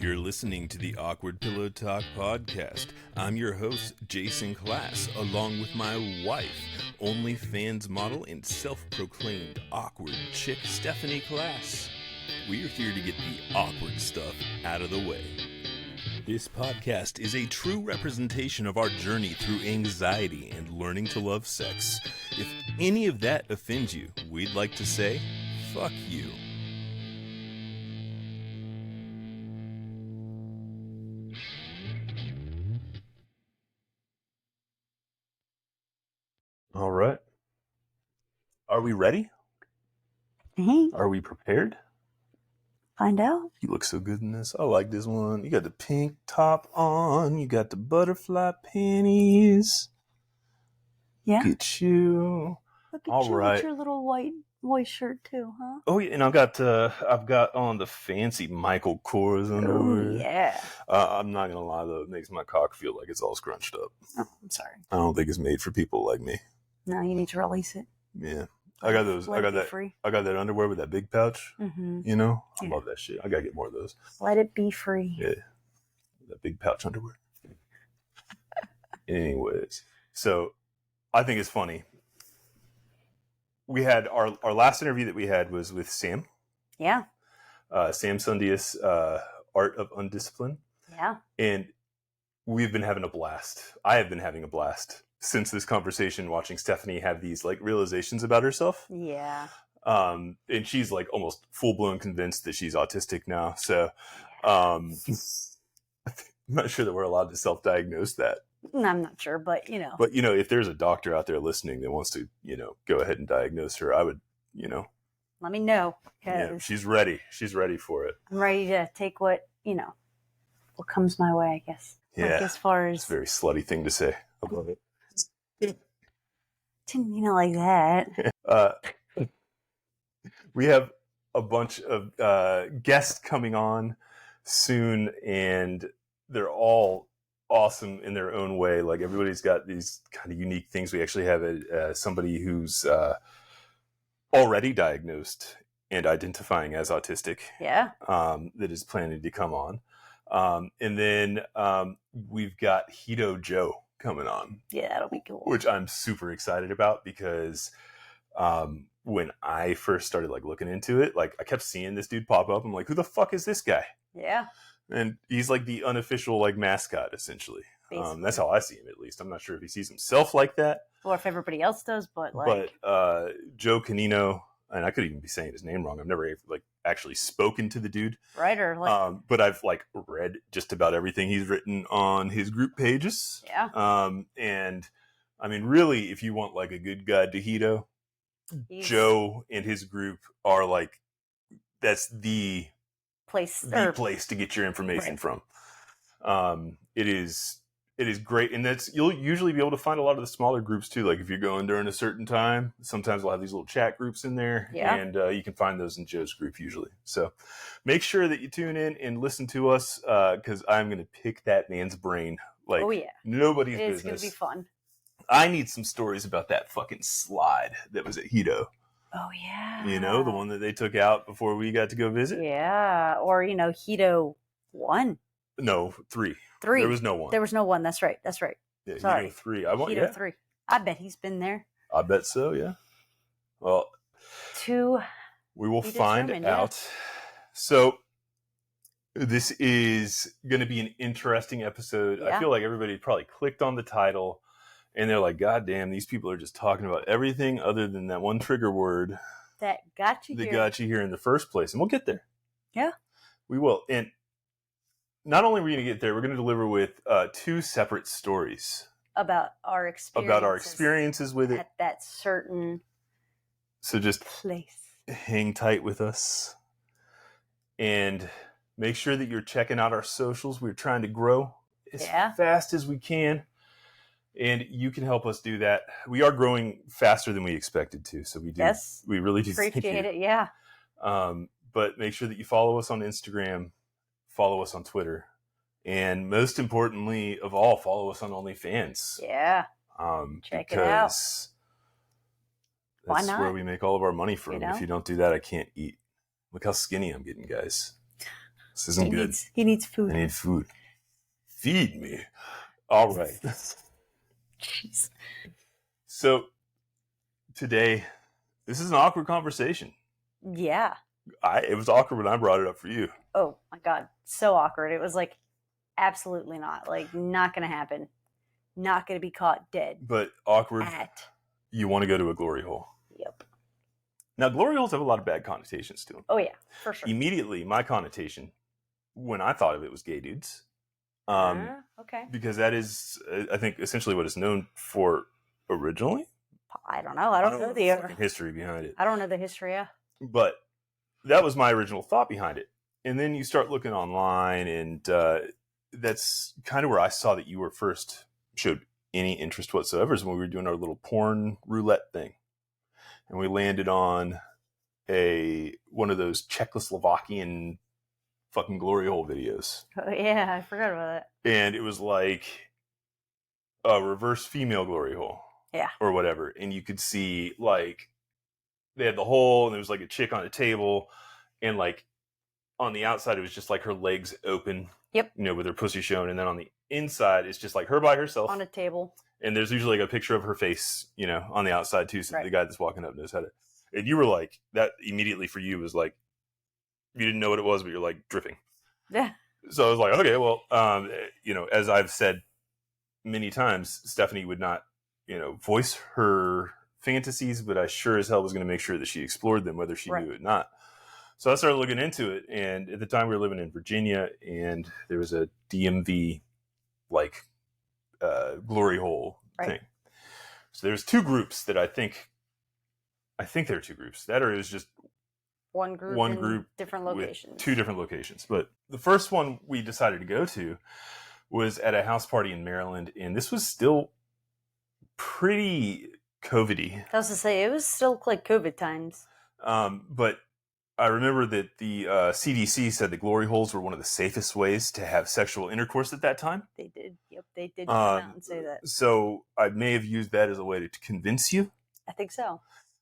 You're listening to the Awkward Pillow Talk podcast. I'm your host, Jason Class, along with my wife, OnlyFans model and self-proclaimed awkward chick, Stephanie Class. We're here to get the awkward stuff out of the way. This podcast is a true representation of our journey through anxiety and learning to love sex. If any of that offends you, we'd like to say, fuck you. All right. Are we ready? Mm-hmm. Are we prepared? Find out. You look so good in this. I like this one. You got the pink top on. You got the butterfly panties. Yeah. Look at you. Look at All you right. with your little white shirt too, huh? Oh yeah, and I've got on the fancy Michael Kors underwear. Oh yeah. I'm not gonna lie though, it makes my cock feel like it's all scrunched up. Oh, I'm sorry. I don't think it's made for people like me. No, you need to release it. Yeah. I got those. Let it be free. I got that underwear with that big pouch. Mm-hmm. You know, I Yeah. love that shit. I gotta get more of those. Let it be free. Yeah, that big pouch underwear. Anyways, so I think it's funny. We had our last interview that we had was with Sam. Yeah. Sam Sundius, Art of Undiscipline. Yeah. And we've been having a blast. I have been having a blast since this conversation, watching Stephanie have these like realizations about herself. Yeah. And she's like almost full blown convinced that she's autistic now. So I'm not sure that we're allowed to self-diagnose that. I'm not sure, but you know. But if there's a doctor out there listening that wants to, go ahead and diagnose her, I would, Let me know. yeah, she's ready. She's ready for it. I'm ready to take what comes my way, I guess. Yeah. Like as far It's as a very slutty thing to say. I love it. didn't mean it like that. We have a bunch of guests coming on soon, and they're all awesome in their own way. Like everybody's got these kind of unique things. We actually have somebody who's already diagnosed and identifying as autistic. Yeah. That is planning to come on. And then we've got Hito Joe coming on. Yeah, that'll be cool. Which I'm super excited about because when I first started like looking into it, like I kept seeing this dude pop up. I'm like, who the fuck is this guy? Yeah. And he's like the unofficial like mascot, essentially. Basically. That's how I see him, at least. I'm not sure if he sees himself like that. Or if everybody else does, but like. But Joe Canino, and I could even be saying his name wrong. I've never like actually spoken to the dude. Right, or like. But I've like read just about everything he's written on his group pages. Yeah. And I mean, really, if you want like a good guide to Hito, Joe and his group are like, that's the place to get your information from. It is great, and you'll usually be able to find a lot of the smaller groups too. Like if you're going during a certain time, sometimes we'll have these little chat groups in there, and you can find those in Joe's group usually. So make sure that you tune in and listen to us because I'm going to pick that man's brain like nobody's business. It's going to be fun. I need some stories about that fucking slide that was at Hito. Oh, yeah. The one that they took out before we got to go visit? Yeah. Or, Hito 1. No, 3. 3. There was no 1. There was no 1. That's right. Yeah, Sorry. Hito 3. Hito 3. I bet he's been there. I bet so, yeah. Well, 2. We will find out. Yeah. So, this is going to be an interesting episode. Yeah. I feel like everybody probably clicked on the title. And they're like, God damn, these people are just talking about everything other than that one trigger word that got you here in the first place. And we'll get there. Yeah. We will. And not only are we going to get there, we're going to deliver with 2 separate stories. About our experiences with it. At that certain So just place. Hang tight with us. And make sure that you're checking out our socials. We're trying to grow as fast as we can. And you can help us do that. We are growing faster than we expected to, so we do. Yes, we really do appreciate it. Yeah. But make sure that you follow us on Instagram, follow us on Twitter, and most importantly of all, follow us on OnlyFans. Yeah. Check it out. That's where we make all of our money from. If you don't do that, I can't eat. Look how skinny I'm getting, guys. This isn't good. He needs food. I need food. Feed me. All right. Jeez. So today, this is an awkward conversation. Yeah. It was awkward when I brought it up for you. Oh my God. So awkward. It was like, absolutely not. Like, not going to happen. Not going to be caught dead. But awkward. You want to go to a glory hole. Yep. Now, glory holes have a lot of bad connotations to them. Oh, yeah. For sure. Immediately, my connotation, when I thought of it, was gay dudes. Okay. Because that is, I think, essentially what it's known for originally. I don't know. I don't know the history behind it. I don't know the history. Yeah. But that was my original thought behind it. And then you start looking online, and that's kind of where I saw that you were first showed any interest whatsoever, is when we were doing our little porn roulette thing. And we landed on one of those Czechoslovakian fucking glory hole videos. Oh, yeah, I forgot about that. And it was like a reverse female glory hole. Yeah. Or whatever. And you could see, like, they had the hole, and there was like a chick on a table, and like on the outside it was just like her legs open. Yep. You know, with her pussy showing, and then on the inside it's just like her by herself on a table. And there's usually like a picture of her face, you know, on the outside too, so right. The guy that's walking up knows how to. And you were like, that immediately for you was like, you didn't know what it was, but you're like dripping. Yeah. So I was like, okay, well, you know, as I've said many times, Stephanie would not, you know, voice her fantasies, but I sure as hell was going to make sure that she explored them, whether she right. knew it or not. So I started looking into it, and at the time we were living in Virginia, and there was a DMV like glory hole right. thing. So there's two groups that I think there are two groups. That or it was just one group, different locations. Two different locations. But the first one we decided to go to was at a house party in Maryland, and this was still pretty COVID-y. I was to say, it was still like COVID times. But I remember that the CDC said the glory holes were one of the safest ways to have sexual intercourse at that time. They did. Yep, they did come out and say that. So I may have used that as a way to convince you. I think so.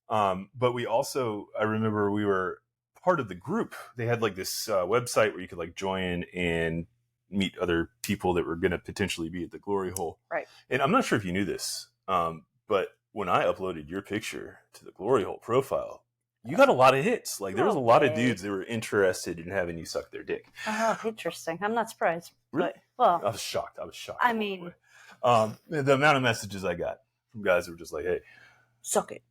But we also, I remember we were part of the group. They had like this website where you could like join and meet other people that were going to potentially be at the glory hole. Right. And I'm not sure if you knew this, but when I uploaded your picture to the glory hole profile, you got a lot of hits. Like there was a lot of dudes that were interested in having you suck their dick. Oh, interesting. I'm not surprised. Really? But, well, I was shocked. I mean, the amount of messages I got from guys that were just like, "Hey, suck it."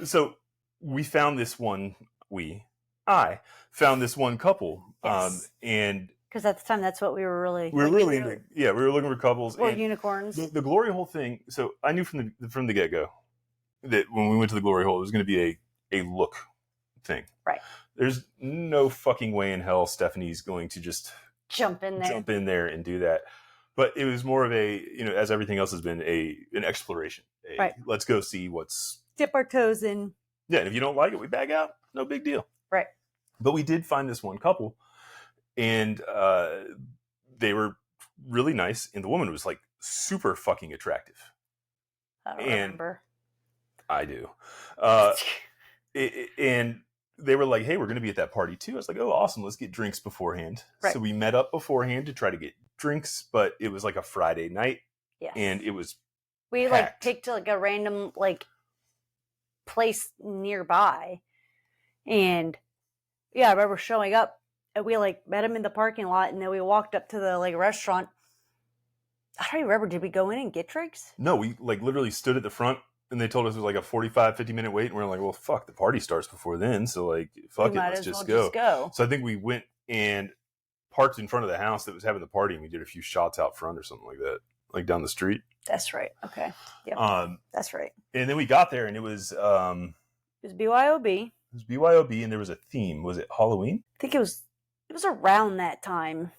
So we found this one. I found this one couple, yes. And because at the time that's what we were really. We were really into. Yeah, we were looking for couples. Or unicorns. The glory hole thing. So I knew from the get go that when we went to the glory hole, it was going to be a look thing. Right. There's no fucking way in hell Stephanie's going to just jump in there and do that. But it was more of a, you know, as everything else has been, an exploration. Right. Let's go see what's... Dip our toes in. Yeah, and if you don't like it, we back out. No big deal. Right. But we did find this one couple, and they were really nice, and the woman was, like, super fucking attractive. I don't remember. I do. And they were like, hey, we're going to be at that party too. I was like, oh, awesome. Let's get drinks beforehand. Right. So we met up beforehand to try to get drinks, but it was like a Friday night. Yes. And it was we packed. Like picked like a random like place nearby. And yeah, I remember showing up and we like met him in the parking lot, and then we walked up to the like restaurant. I don't even remember. Did we go in and get drinks? No, we like literally stood at the front. And they told us it was like a 45, 50-minute wait. And we're like, well, fuck, the party starts before then. So, like, fuck it, let's just go. So I think we went and parked in front of the house that was having the party. And we did a few shots out front or something like that. Like down the street. That's right. Okay. Yeah. That's right. And then we got there and it was... it was BYOB. It was BYOB and there was a theme. Was it Halloween? I think it was around that time.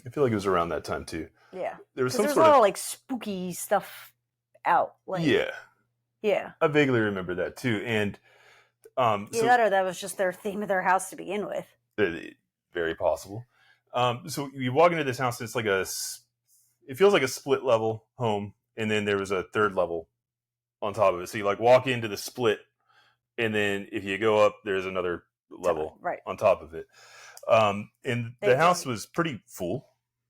I feel like it was around that time, too. Yeah. There was a lot of, like, spooky stuff out. Like, yeah. I vaguely remember that too. And or that was just their theme of their house to begin with. Very possible. So you walk into this house and it's like it feels like a split level home, and then there was a third level on top of it. So you like walk into the split, and then if you go up, there's another level right on top of it. And the house was pretty full.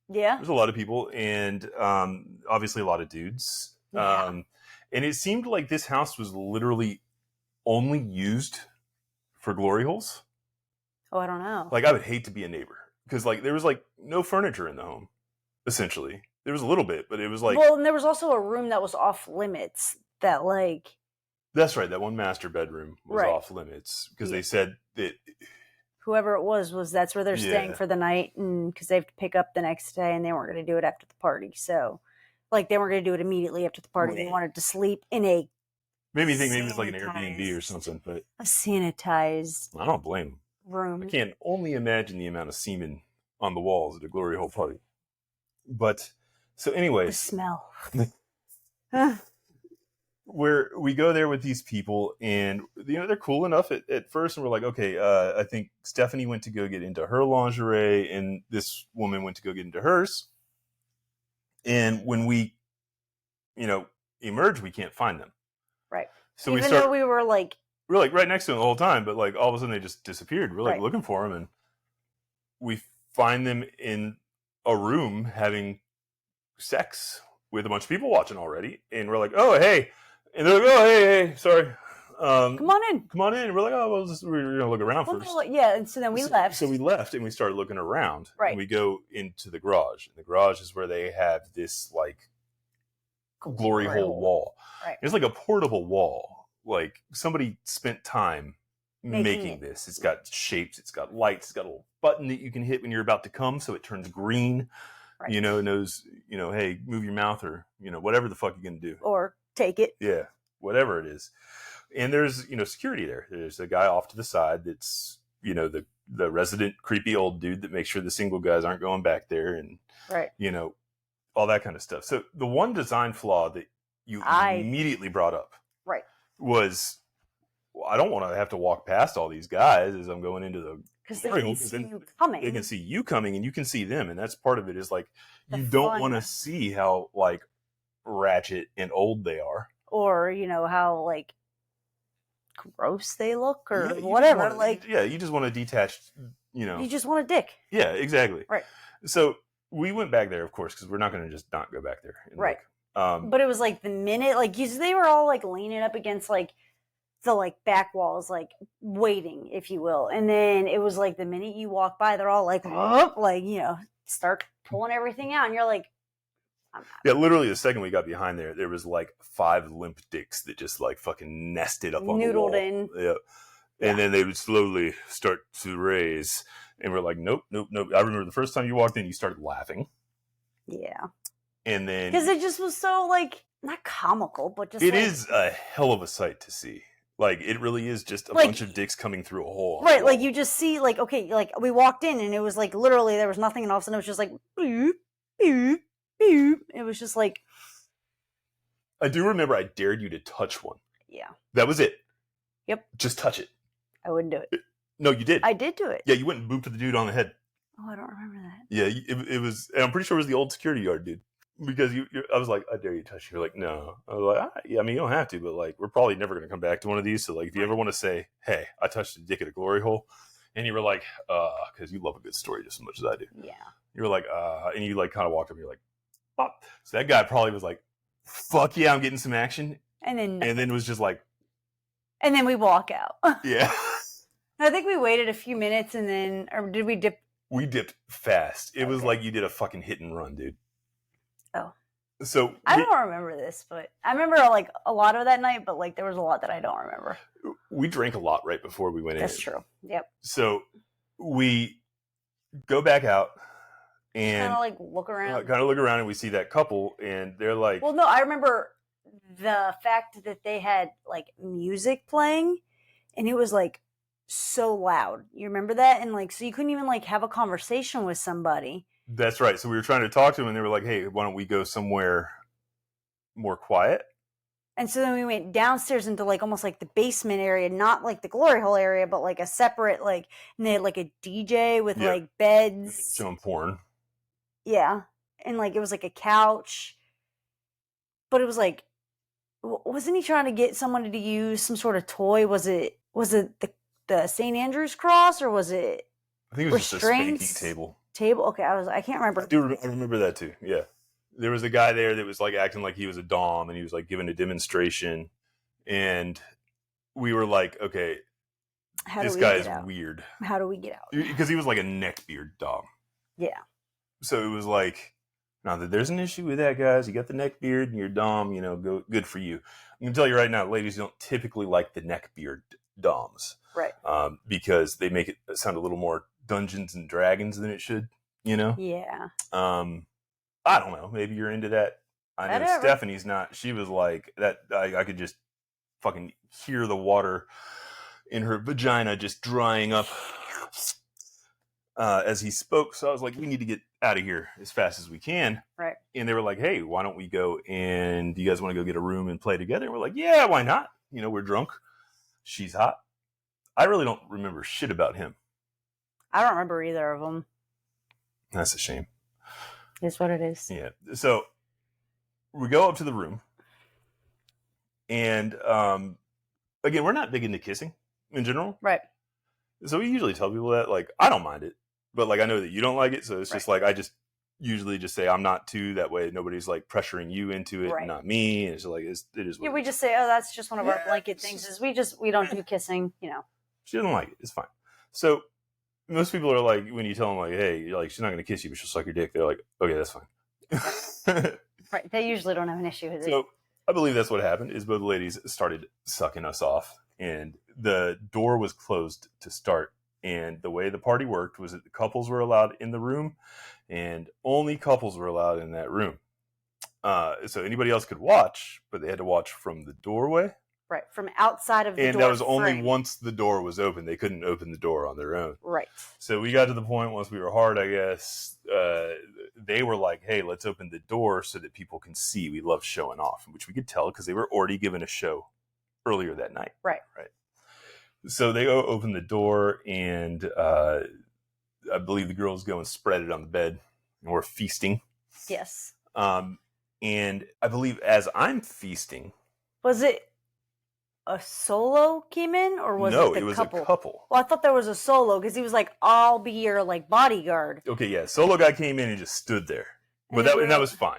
Yeah. There's a lot of people, and obviously a lot of dudes. Yeah. And it seemed like this house was literally only used for glory holes. Oh, I don't know. Like, I would hate to be a neighbor because, like, there was like no furniture in the home. Essentially, there was a little bit, but it was like, well, and there was also a room that was off limits. That like, that's right. That one master bedroom was off limits because they said that whoever it was that's where they're staying for the night, and because they have to pick up the next day, and they weren't going to do it after the party. So, like, they weren't going to do it immediately after the party. They wanted to sleep in a made me think maybe it's like an Airbnb or something, but a sanitized. I don't blame them. Room. I can't only imagine the amount of semen on the walls at a glory hole party. But so, anyways, the smell. Where we go there with these people, and they're cool enough at first, and we're like, okay, I think Stephanie went to go get into her lingerie, and this woman went to go get into hers. And when we, emerge, we can't find them. Right. So even though we were like right next to them the whole time, but like all of a sudden they just disappeared. We're like looking for them, and we find them in a room having sex with a bunch of people watching already, and we're like, oh hey, and they're like, oh hey, sorry, come on in. And we're like, oh well, we're gonna look around first. Yeah, and so then we left. So we left and we started looking around. Right. And we go into the garage. And the garage is where they have this like glory hole wall. Right. It's like a portable wall. Like somebody spent time making this. It's got shapes. It's got lights. It's got a little button that you can hit when you're about to come, so it turns green. Right. Knows, hey, move your mouth or, whatever the fuck you're going to do. Or take it. Yeah, whatever it is. And there's, security there. There's a guy off to the side that's, the resident creepy old dude that makes sure the single guys aren't going back there and, all that kind of stuff. So the one design flaw that you immediately brought up was, I don't want to have to walk past all these guys as I'm going into the because they can see you coming. They can see you coming, and you can see them, and that's part of it. Is like you don't want to see how like ratchet and old they are, or how like gross they look, or whatever. You just want to detach. You just want a dick. Yeah, exactly. Right. So we went back there, of course, because we're not going to just not go back there. Right. But it was like the minute, like they were all like leaning up against like the like back walls, like waiting, if you will. And then it was like the minute you walk by, they're all like, oh, like, start pulling everything out. And you're like, yeah, literally the second we got behind there was like 5 limp dicks that just like fucking nested up on the wall. Noodled in. Yeah. And then they would slowly start to raise. And we're like, nope. I remember the first time you walked in, you started laughing. Yeah. And then. Because it just was so like, not comical, but just it is a hell of a sight to see. Like, it really is just a bunch of dicks coming through a hole. Right, like, you just see, like, okay, like, we walked in, and it was, like, literally, there was nothing, and all of a sudden, it was just, like, boop, boop, boop. It was just, like... I do remember I dared you to touch one. Yeah. That was it. Yep. Just touch it. I wouldn't do it. No, you did. I did do it. Yeah, you went and booped the dude on the head. Oh, I don't remember that. Yeah, it was... And I'm pretty sure it was the old security guard dude. Because I was like, I dare you to touch. You're like, no. I was like, yeah, I mean, you don't have to, but like, we're probably never going to come back to one of these. So like, if you ever want to say, hey, I touched a dick at a glory hole, and you were like, because you love a good story just as much as I do. Yeah. You were like, and you like kind of walked up, and you're like, pop. So that guy probably was like, fuck yeah, I'm getting some action. And then it was just like, and then we walk out. Yeah. I think we waited a few minutes, and then, or did we dip? We dipped fast. It was like you did a fucking hit and run, dude. Oh. So I don't remember this, but I remember like a lot of that night, but like there was a lot that I don't remember. We drank a lot right before we went in. That's true. Yep. So we go back out and kind of like look around. And we see that couple, and they're like, well, no, I remember the fact that they had like music playing, and it was like so loud. You remember that? And like, so you couldn't even like have a conversation with somebody. That's right. So we were trying to talk to them, and they were like, hey, why don't we go somewhere more quiet? And so then we went downstairs into like almost like the basement area, not like the glory hole area, but like a separate, like, and they had like a DJ with like beds. Showing porn. Yeah. And like it was like a couch. But it was like, wasn't he trying to get someone to use some sort of toy? Was it the St. Andrew's cross, or was it? I think it was just a spanking table. Okay, I can't remember. I remember that too. Yeah, there was a guy there that was like acting like he was a dom, and he was like giving a demonstration, and we were like, okay, this guy is weird. How do we get out? Because he was like a neckbeard dom. Yeah. So it was like, now that there's an issue with that, guys, you got the neckbeard and your dom, good for you. I'm gonna tell you right now, ladies don't typically like the neckbeard doms, right? Because they make it sound a little more Dungeons and Dragons than it should, Yeah. I don't know. Maybe you're into that. I know Stephanie's not. She was like that. I could just fucking hear the water in her vagina just drying up as he spoke. So I was like, we need to get out of here as fast as we can. Right. And they were like, hey, why don't we go and do you guys want to go get a room and play together? And we're like, yeah, why not? We're drunk. She's hot. I really don't remember shit about him. I don't remember either of them. That's a shame. It's what it is. Yeah. So we go up to the room. And again, we're not big into kissing in general. Right. So we usually tell people that, like, I don't mind it. But, like, I know that you don't like it. So it's just like, I just usually just say I'm not too. That way nobody's, like, pressuring you into it and not me. And it's like, it is what it is. We just say, oh, that's just one of our blanket things is we don't do kissing, She doesn't like it. It's fine. So most people are like, when you tell them, like, hey, you're like, she's not going to kiss you, but she'll suck your dick. They're like, okay, that's fine. Right. They usually don't have an issue with it. So I believe that's what happened is both ladies started sucking us off. And the door was closed to start. And the way the party worked was that the couples were allowed in the room and only couples were allowed in that room. So anybody else could watch, but they had to watch from the doorway. Right, from outside of the door. And that was only once the door was open. They couldn't open the door on their own. Right. So we got to the point once we were hard, I guess, they were like, hey, let's open the door so that people can see. We love showing off, which we could tell because they were already given a show earlier that night. Right. So they open the door, and I believe the girls go and spread it on the bed, and we're feasting. Yes. And I believe as I'm feasting... Was it a solo came in, or was it the couple? No, it was a couple. Well, I thought there was a solo, because he was like, I'll be your, like, bodyguard. Okay, yeah. Solo guy came in and just stood there. But that was fine.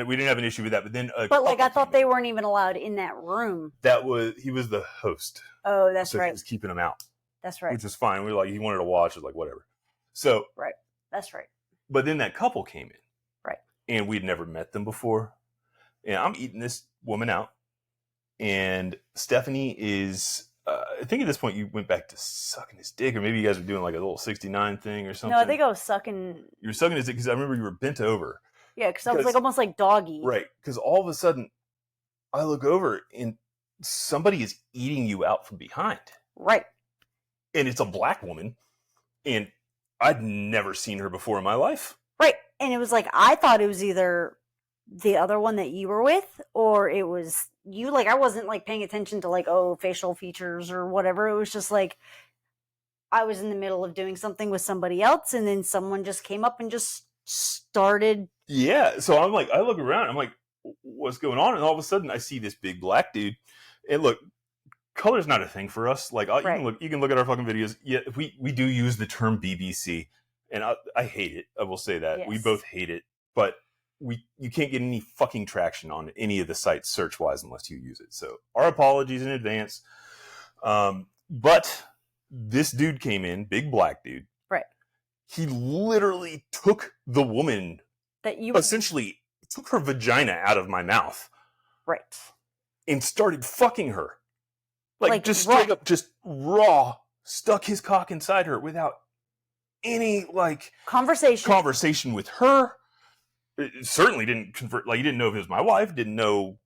We didn't have an issue with that, but then I thought they weren't even allowed in that room. He was the host. Oh, that's right. He was keeping them out. That's right. Which is fine. We were like, he wanted to watch. It was like, whatever. So right, that's right. But then that couple came in, right, and we'd never met them before. And I'm eating this woman out, and Stephanie is. I think at this point you went back to sucking his dick, or maybe you guys were doing like a little 69 thing or something. No, I think I was sucking. You were sucking his dick because I remember you were bent over. Yeah, because I was like almost like doggy. Right, because all of a sudden, I look over and somebody is eating you out from behind. Right. And it's a black woman, and I'd never seen her before in my life. Right, and it was like, I thought it was either the other one that you were with, or it was you. Like, I wasn't like paying attention to like, facial features or whatever. It was just like, I was in the middle of doing something with somebody else, and then someone just came up and just started. Yeah, so I'm like, I look around, I'm like, what's going on? And all of a sudden I see this big black dude. And look, color's not a thing for us. Like, you can look at our fucking videos. Yeah, we do use the term BBC, and I hate it. I will say that. Yes. We both hate it, but you can't get any fucking traction on any of the sites search-wise unless you use it. So our apologies in advance. But this dude came in, big black dude. Right. He literally took the woman that essentially took her vagina out of my mouth. Right. And started fucking her. Like just straight up, just raw, stuck his cock inside her without any, like... Conversation with her. It certainly didn't convert, like, he didn't know if it was my wife, didn't know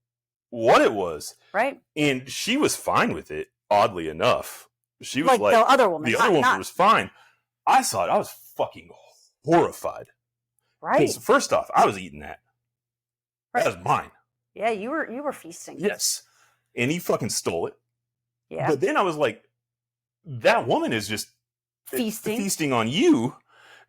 what it was. Right. And she was fine with it, oddly enough. She was like... the other woman. The other woman was fine. I saw it, I was fucking horrified. Right. Because first off, I was eating that. Right. That was mine. Yeah, you were feasting. Yes. And he fucking stole it. Yeah. But then I was like, that woman is just feasting on you.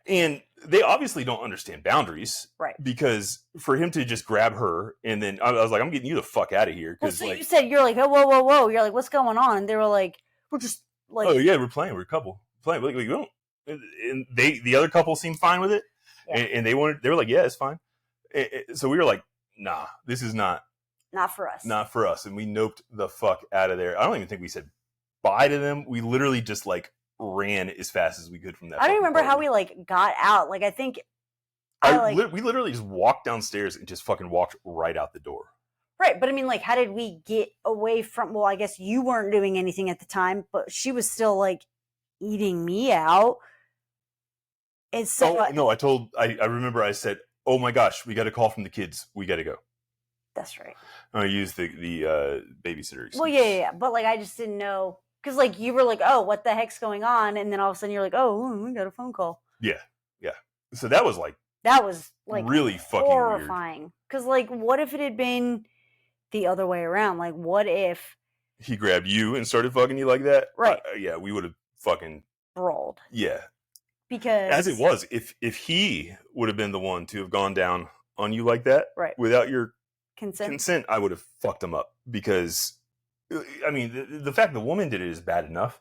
And they obviously don't understand boundaries. Right. Because for him to just grab her, and then I was like, I'm getting you the fuck out of here. Because you said, you're like, oh, whoa. You're like, what's going on? And they were like, we're just like... Oh, yeah, we're playing. We're a couple. Playing. Like, we don't... and the other couple seemed fine with it, and they were like, yeah, it's fine. So we were like, nah, this is not for us. Not for us. And we noped the fuck out of there. I don't even think we said bye to them. We literally just like ran as fast as we could from that. I don't remember how we like got out. Like I think we literally just walked downstairs and just fucking walked right out the door. Right, but I mean, like, how did we get away from? Well, I guess you weren't doing anything at the time, but she was still like eating me out. And so, no, I remember I said, "Oh my gosh, we got a call from the kids. We got to go." That's right. I used the babysitter excuse. Well, yeah, but like I just didn't know because like you were like, "Oh, what the heck's going on?" And then all of a sudden you're like, "Oh, we got a phone call." Yeah. So that was like really fucking horrifying. Because like, what if it had been the other way around? Like, what if he grabbed you and started fucking you like that? Right. Yeah, we would have fucking brawled. Yeah. Because as it was, if he would have been the one to have gone down on you like that, right, without your consent, I would have fucked him up. Because I mean, the fact the woman did it is bad enough,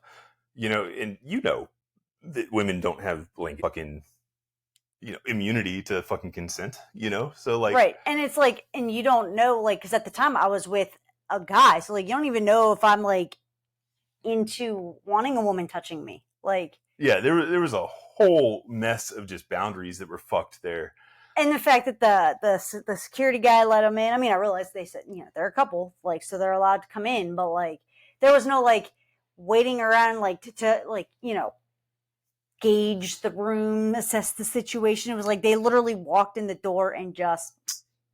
and that women don't have like fucking immunity to fucking consent, so like, right. And it's like, and you don't know, like, because at the time I was with a guy, so like you don't even know if I'm like into wanting a woman touching me. Like, yeah, there was a whole mess of just boundaries that were fucked there. And the fact that the security guy let them in, I mean, I realized they said, they're a couple, like, so they're allowed to come in, but like there was no like waiting around like to like, gauge the room, assess the situation. It was like they literally walked in the door and just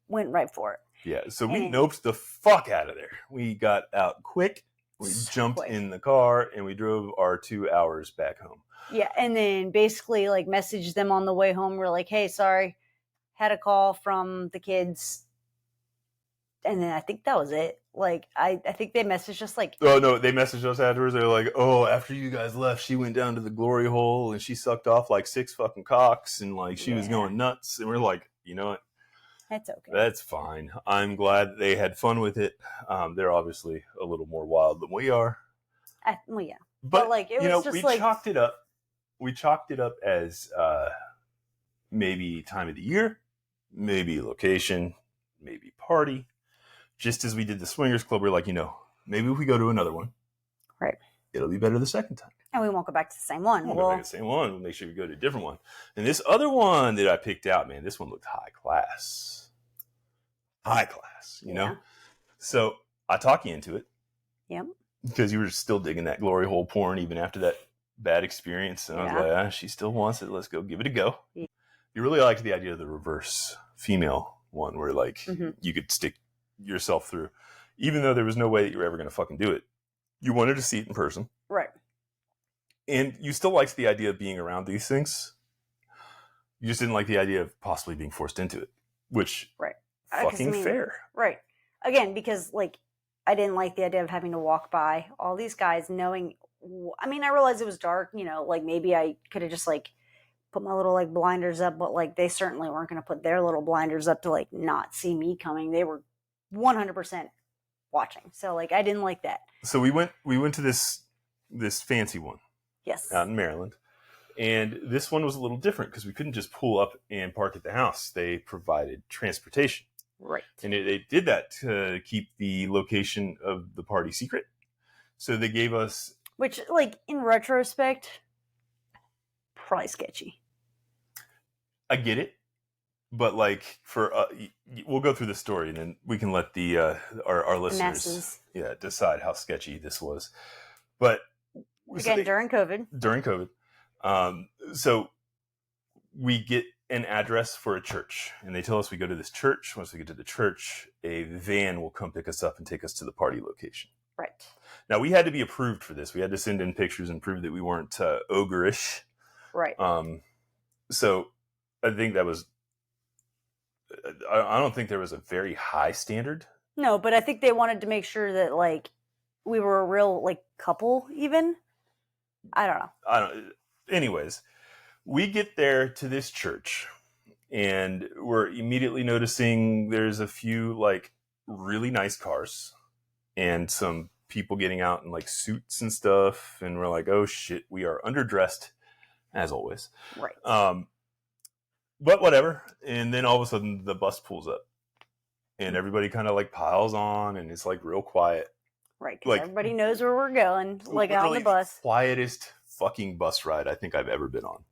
went right for it. Yeah, so we noped the fuck out of there. We got out quick. We jumped in the car and we drove our 2 hours back home. Yeah, and then basically like messaged them on the way home. We're like, hey, sorry, had a call from the kids. And then I think that was it. Like, I think they messaged us like... Oh, no, they messaged us afterwards. They're like, oh, after you guys left, she went down to the glory hole and she sucked off like 6 fucking cocks and like she was going nuts. And we're like, you know what? That's okay. That's fine. I'm glad they had fun with it. They're obviously a little more wild than we are. Well, yeah. But like, it was just we chalked it up. We chalked it up as maybe time of the year, maybe location, maybe party. Just as we did the Swingers Club, we're like, maybe if we go to another one, right, it'll be better the second time. And we won't go back to the same one. We'll go back to the same one. We'll make sure we go to a different one. And this other one that I picked out, man, this one looked high class. High class, you know? So I talked you into it. Yep. Because you were still digging that glory hole porn even after that bad experience. And I was like, she still wants it. Let's go give it a go. Yeah. You really liked the idea of the reverse female one where like you could stick yourself through. Even though there was no way that you were ever going to fucking do it. You wanted to see it in person. Right. And you still liked the idea of being around these things. You just didn't like the idea of possibly being forced into it. Which, fucking fair. Right. Again, because like, I didn't like the idea of having to walk by all these guys knowing, I mean, I realized it was dark, like maybe I could have just like put my little like blinders up, but like they certainly weren't going to put their little blinders up to like not see me coming. They were 100% watching. So like, I didn't like that. So we went to this fancy one. Yes. Out in Maryland. And this one was a little different because we couldn't just pull up and park at the house. They provided transportation. Right. And they did that to keep the location of the party secret. So they gave us... Which, like, in retrospect, probably sketchy. I get it. But, like, we'll go through the story and then we can let our listeners decide how sketchy this was. But... Again, during COVID. During COVID. So we get an address for a church and they tell us we go to this church. Once we get to the church, a van will come pick us up and take us to the party location. Right. Now we had to be approved for this. We had to send in pictures and prove that we weren't ogre-ish. Right. So I think that was, I don't think there was a very high standard. No, but I think they wanted to make sure that like we were a real like couple even. I don't know. Anyways, we get there to this church and we're immediately noticing there's a few like really nice cars and some people getting out in like suits and stuff. And we're like, oh shit, we are underdressed as always. Right. But whatever. And then all of a sudden the bus pulls up and everybody kind of like piles on and it's like real quiet. Right. Because everybody knows where we're going. Like out on the bus. Quietest fucking bus ride I think I've ever been on.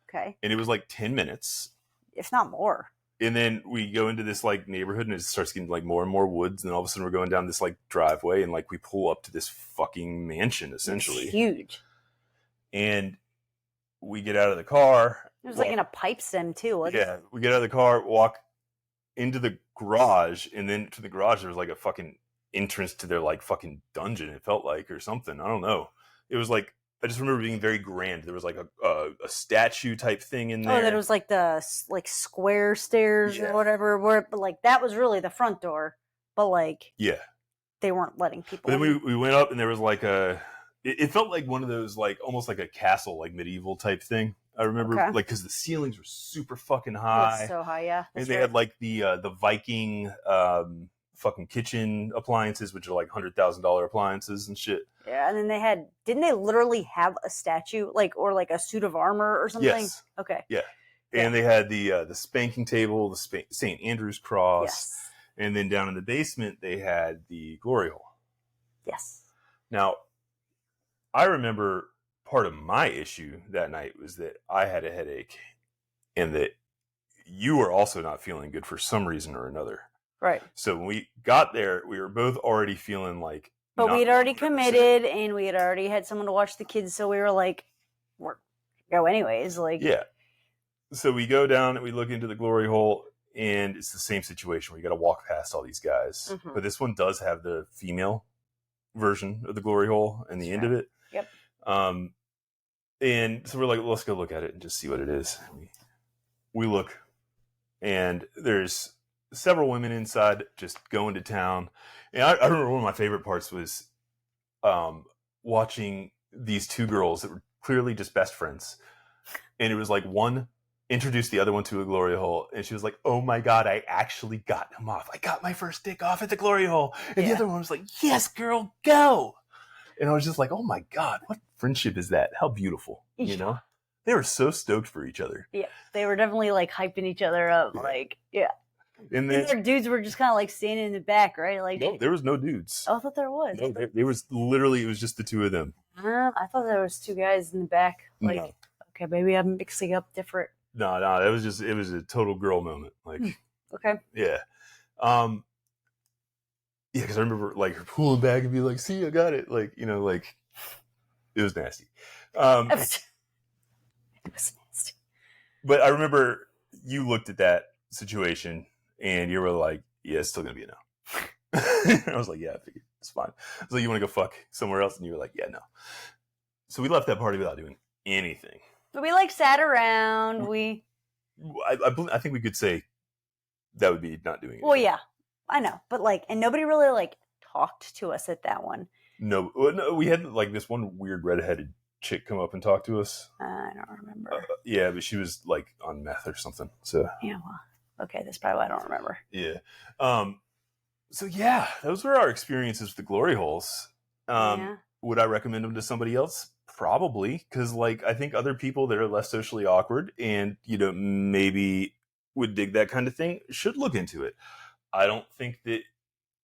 Okay. And it was like 10 minutes. If not more. And then we go into this like neighborhood and it starts getting like more and more woods. And then all of a sudden we're going down this like driveway and like we pull up to this fucking mansion essentially. It's huge. And we get out of the car. It was like in a pipe stem too, wasn't it? Yeah. We get out of the car, walk into the garage, and then to the garage there was like a fucking entrance to their like fucking dungeon, it felt like, or something. I don't know. It was like, I just remember being very grand. There was like a statue type thing in there. Oh, that was like the like square stairs or whatever. Where, but like that was really the front door. But like, they weren't letting people. But then we went up and there was like it felt like one of those like almost like a castle, like medieval type thing. I remember like because the ceilings were super fucking high. It's so high, yeah. And they had like the Viking fucking kitchen appliances, which are like $100,000 appliances and shit. Yeah, and then didn't they literally have a statue, like, or like a suit of armor or something? Yes. Okay. Yeah. And they had the spanking table, the St. Andrew's cross. Yes. And then down in the basement, they had the glory hole. Yes. Now, I remember part of my issue that night was that I had a headache and that you were also not feeling good for some reason or another. Right. So when we got there, we were both already feeling like... But we had already committed and we had already had someone to watch the kids. So we were like, we're go anyways. Like, yeah. So we go down and we look into the glory hole and it's the same situation where you got to walk past all these guys. Mm-hmm. But this one does have the female version of the glory hole and the end of it. Yep. And so we're like, let's go look at it and just see what it is. We look and there's several women inside just going to town. And I remember one of my favorite parts was watching these two girls that were clearly just best friends. And it was like one introduced the other one to a glory hole. And she was like, oh my God, I actually got him off. I got my first dick off at the glory hole. And the other one was like, yes, girl, go. And I was just like, oh my God, what friendship is that? How beautiful, you know? They were so stoked for each other. Yeah, they were definitely like hyping each other up. Like, And then their dudes were just kind of like standing in the back, right? Like, no, there was no dudes. Oh, I thought there was. No, there was literally, it was just the two of them. I thought there was two guys in the back. Like, no. Okay, maybe I'm mixing up different. No, it was a total girl moment. Like, okay. Yeah. Yeah, because I remember like her pulling back and be like, see, I got it. Like, you know, like, it was nasty. It was nasty. But I remember you looked at that situation and you were like, yeah, it's still going to be a no. I was like, yeah, I figured. It's fine. I was like, you want to go fuck somewhere else? And you were like, yeah, no. So we left that party without doing anything. But we like sat around. I think we could say that would be not doing anything. Well, yeah, I know. But like, and nobody really like talked to us at that one. No, we had like this one weird redheaded chick come up and talk to us. I don't remember. Yeah, but she was like on meth or something. So yeah, well, okay, that's probably why I don't remember. Yeah. So yeah, those were our experiences with the glory holes. Would I recommend them to somebody else? Probably, because like I think other people that are less socially awkward and you know maybe would dig that kind of thing should look into it. I don't think that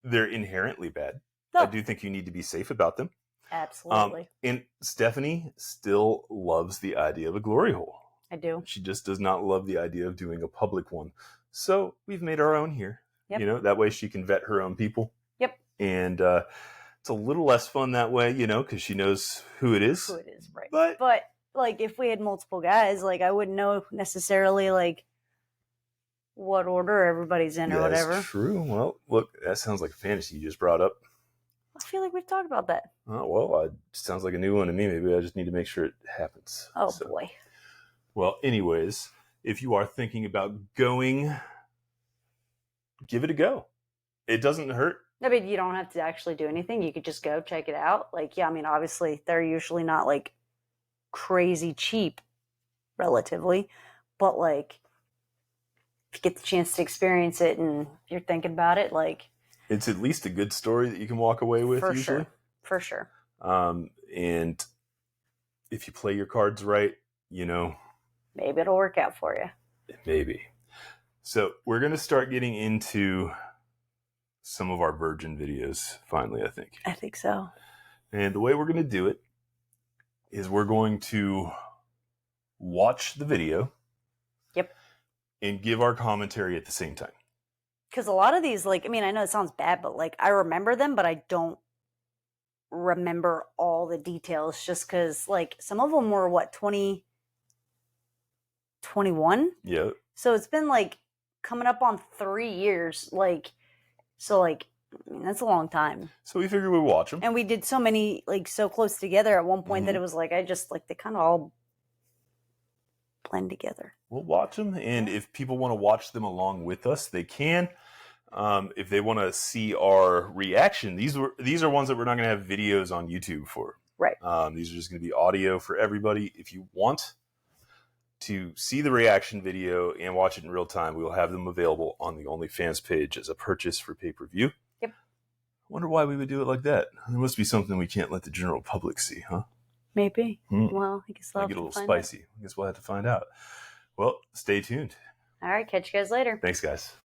they're inherently bad. No. I do think you need to be safe about them. Absolutely. And Stephanie still loves the idea of a glory hole. I do. She just does not love the idea of doing a public one. So we've made our own here. Yep. You know, that way she can vet her own people. Yep. And it's a little less fun that way, you know, because she knows who it is. Who it is, right. But like if we had multiple guys, like I wouldn't know necessarily like what order everybody's in or whatever. That's true. Well, look, that sounds like a fantasy you just brought up. I feel like we've talked about that. Oh, well, it sounds like a new one to me. Maybe I just need to make sure it happens. Oh, boy. Well, anyways, if you are thinking about going, give it a go. It doesn't hurt. I mean, you don't have to actually do anything. You could just go check it out. Like, yeah, I mean, obviously, they're usually not, like, crazy cheap, relatively. But, like, if you get the chance to experience it and you're thinking about it, like... It's at least a good story that you can walk away with, usually. For sure. And if you play your cards right, you know, maybe it'll work out for you. Maybe. So we're going to start getting into some of our virgin videos finally, I think. I think so. And the way we're going to do it is we're going to watch the video. Yep. And give our commentary at the same time. Because a lot of these, like, I mean, I know it sounds bad, but like, I remember them, but I don't remember all the details just because, like, some of them were what, 2021? Yeah. So it's been like coming up on 3 years. Like, so like, I mean, that's a long time. So we figured we'd watch them. And we did so many, like, so close together at one point that it was like, I just, like, they kind of all blend together. We'll watch them. And if people want to watch them along with us, they can. If they want to see our reaction, these are ones that we're not going to have videos on YouTube for. Right. These are just going to be audio for everybody. If you want to see the reaction video and watch it in real time, we will have them available on the OnlyFans page as a purchase for pay-per-view. Yep. I wonder why we would do it like that. There must be something we can't let the general public see, huh? Maybe. Well, I guess I'll get a little spicy. I guess we'll have to find out. Well, stay tuned. All right, catch you guys later. Thanks, guys.